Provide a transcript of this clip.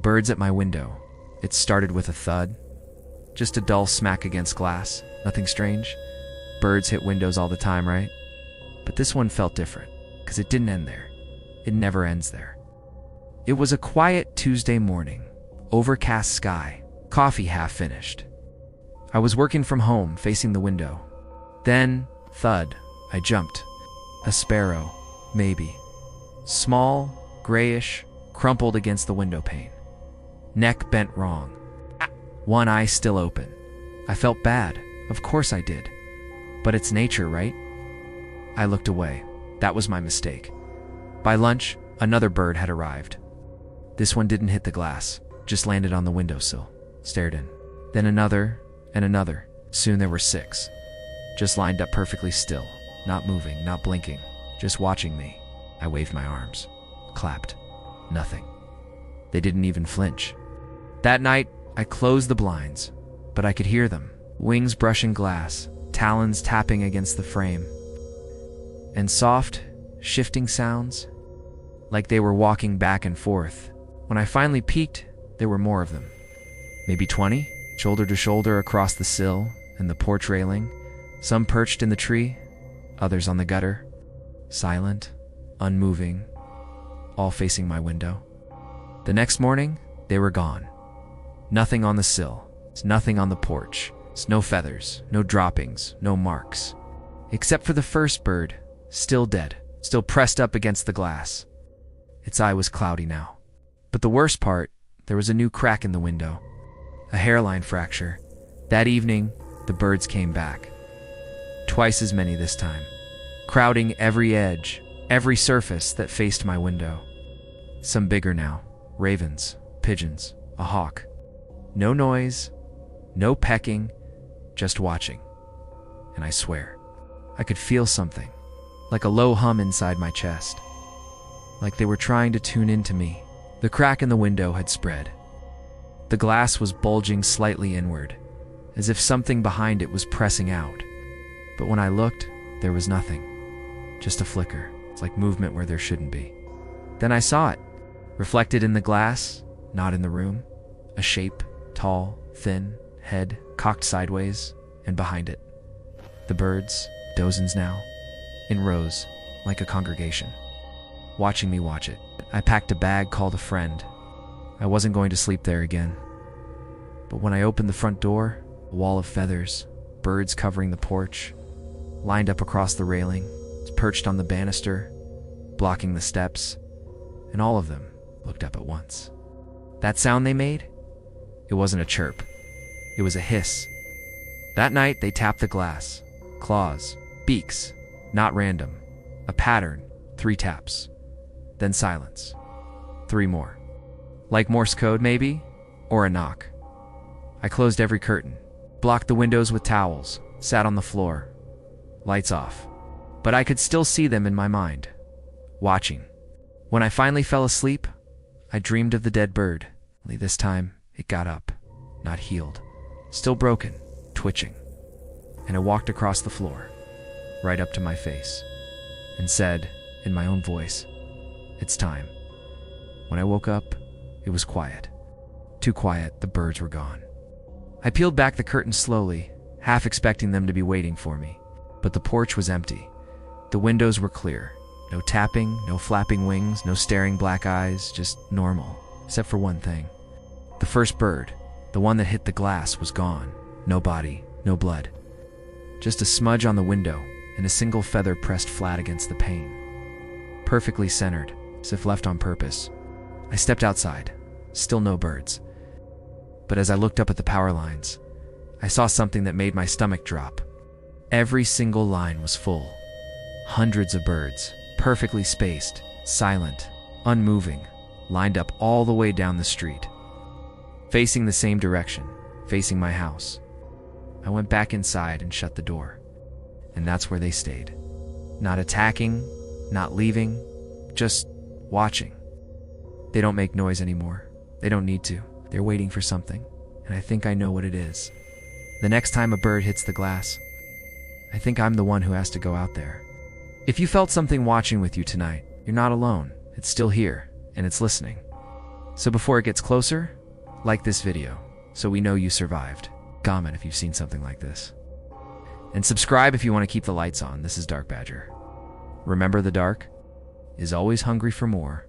birds at my window. It started with a thud. Just a dull smack against glass. Nothing strange. Birds hit windows all the time, right? But this one felt different, because it didn't end there. It never ends there. It was a quiet Tuesday morning. Overcast sky. Coffee half finished. I was working from home, facing the window. Then, thud. I jumped. A sparrow. Maybe. Small, grayish, crumpled against the window pane. Neck bent wrong. One eye still open. I felt bad. Of course I did. But it's nature, right? I looked away. That was my mistake. By lunch, another bird had arrived. This one didn't hit the glass, just landed on the windowsill, stared in. Then another, and another. Soon there were 6. Just lined up perfectly still, not moving, not blinking, just watching me. I waved my arms, clapped. Nothing. They didn't even flinch. That night, I closed the blinds, but I could hear them. Wings brushing glass, talons tapping against the frame. And soft, shifting sounds, like they were walking back and forth. When I finally peeked, there were more of them. Maybe 20, shoulder to shoulder across the sill and the porch railing. Some perched in the tree, others on the gutter. Silent, unmoving, all facing my window. The next morning, they were gone. Nothing on the sill, nothing on the porch, no feathers, no droppings, no marks. Except for the first bird, still dead, still pressed up against the glass. Its eye was cloudy now. But the worst part, there was a new crack in the window. A hairline fracture. That evening, the birds came back. Twice as many this time, crowding every edge, every surface that faced my window. Some bigger now, ravens, pigeons, a hawk. No noise, no pecking, just watching. And I swear, I could feel something, like a low hum inside my chest. Like they were trying to tune into me. The crack in the window had spread. The glass was bulging slightly inward, as if something behind it was pressing out. But when I looked, there was nothing. Just a flicker. It's like movement where there shouldn't be. Then I saw it, reflected in the glass, not in the room. A shape, tall, thin, head cocked sideways, and behind it. The birds, dozens now, in rows, like a congregation, watching me watch it. I packed a bag, called a friend. I wasn't going to sleep there again. But when I opened the front door, a wall of feathers, birds covering the porch, lined up across the railing, perched on the banister, blocking the steps, and all of them looked up at once. That sound they made? It wasn't a chirp. It was a hiss. That night, they tapped the glass. Claws, beaks, not random. A pattern, 3 taps. Then silence. 3 more. Like Morse code, maybe? Or a knock. I closed every curtain, blocked the windows with towels, sat on the floor. Lights off. But I could still see them in my mind, watching. When I finally fell asleep, I dreamed of the dead bird. Only this time, it got up, not healed, still broken, twitching. And it walked across the floor, right up to my face, and said, in my own voice, "It's time." When I woke up, it was quiet. Too quiet, the birds were gone. I peeled back the curtains slowly, half expecting them to be waiting for me. But the porch was empty. The windows were clear. No tapping, no flapping wings, no staring black eyes, just normal, except for one thing. The first bird, the one that hit the glass, was gone. No body, no blood. Just a smudge on the window and a single feather pressed flat against the pane. Perfectly centered, as if left on purpose. I stepped outside. Still no birds. But as I looked up at the power lines, I saw something that made my stomach drop. Every single line was full. Hundreds of birds, perfectly spaced, silent, unmoving, lined up all the way down the street. Facing the same direction, facing my house. I went back inside and shut the door. And that's where they stayed. Not attacking, not leaving, just watching. They don't make noise anymore. They don't need to. They're waiting for something, and I think I know what it is. The next time a bird hits the glass, I think I'm the one who has to go out there. If you felt something watching with you tonight, you're not alone. It's still here, and it's listening. So before it gets closer, like this video, so we know you survived. Comment if you've seen something like this. And subscribe if you want to keep the lights on. This is DarkBadger. Remember, the dark is always hungry for more.